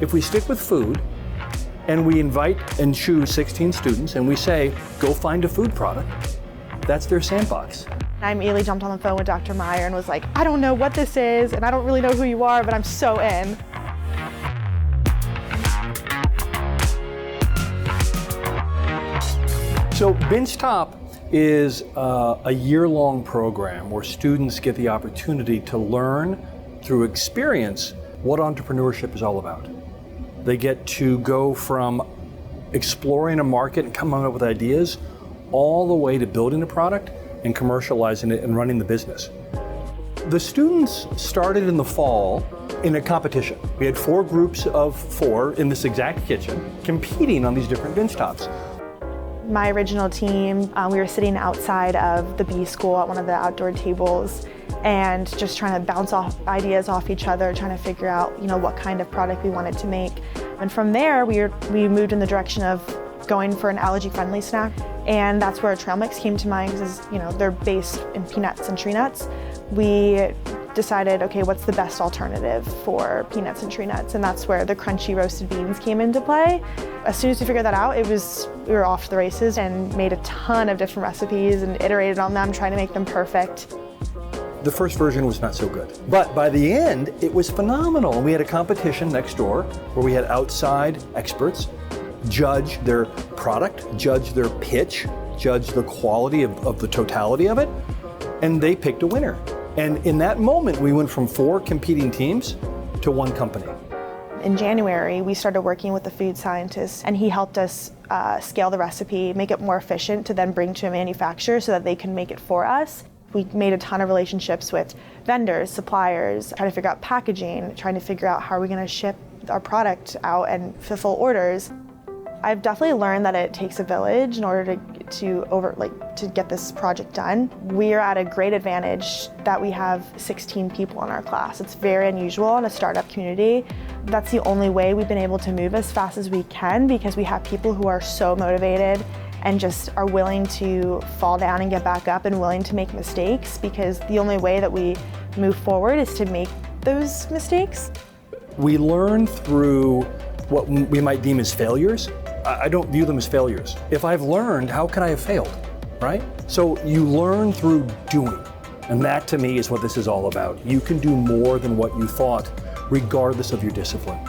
if we stick with food and we invite and choose 16 students and we say, go find a food product, that's their sandbox. I immediately jumped on the phone with Dr. Meyer and was like, I don't know what this is, and I don't really know who you are, but I'm so in. So Binge Top is a year-long program where students get the opportunity to learn through experience what entrepreneurship is all about. They get to go from exploring a market and coming up with ideas all the way to building a product and commercializing it and running the business. The students started in the fall in a competition. We had 4 groups of 4 in this exact kitchen competing on these different Binge Tops. My original team, we were sitting outside of the B school at one of the outdoor tables and just trying to bounce off ideas off each other, trying to figure out, what kind of product we wanted to make. And from there, we moved in the direction of going for an allergy-friendly snack. And that's where trail mix came to mind because, they're based in peanuts and tree nuts. We decided, okay, what's the best alternative for peanuts and tree nuts? And that's where the crunchy roasted beans came into play. As soon as we figured that out, we were off to the races and made a ton of different recipes and iterated on them, trying to make them perfect. The first version was not so good, but by the end, it was phenomenal. We had a competition next door where we had outside experts judge their product, judge their pitch, judge the quality of the totality of it, and they picked a winner. And in that moment, we went from 4 competing teams to 1 company. In January, we started working with the food scientist, and he helped us scale the recipe, make it more efficient to then bring to a manufacturer so that they can make it for us. We made a ton of relationships with vendors, suppliers, trying to figure out packaging, trying to figure out how are we going to ship our product out and fulfill orders. I've definitely learned that it takes a village in order to get this project done. We are at a great advantage that we have 16 people in our class. It's very unusual in a startup community. That's the only way we've been able to move as fast as we can because we have people who are so motivated and just are willing to fall down and get back up and willing to make mistakes because the only way that we move forward is to make those mistakes. We learn through what we might deem as failures. I don't view them as failures. If I've learned, how can I have failed, right? So you learn through doing, and that to me is what this is all about. You can do more than what you thought, regardless of your discipline.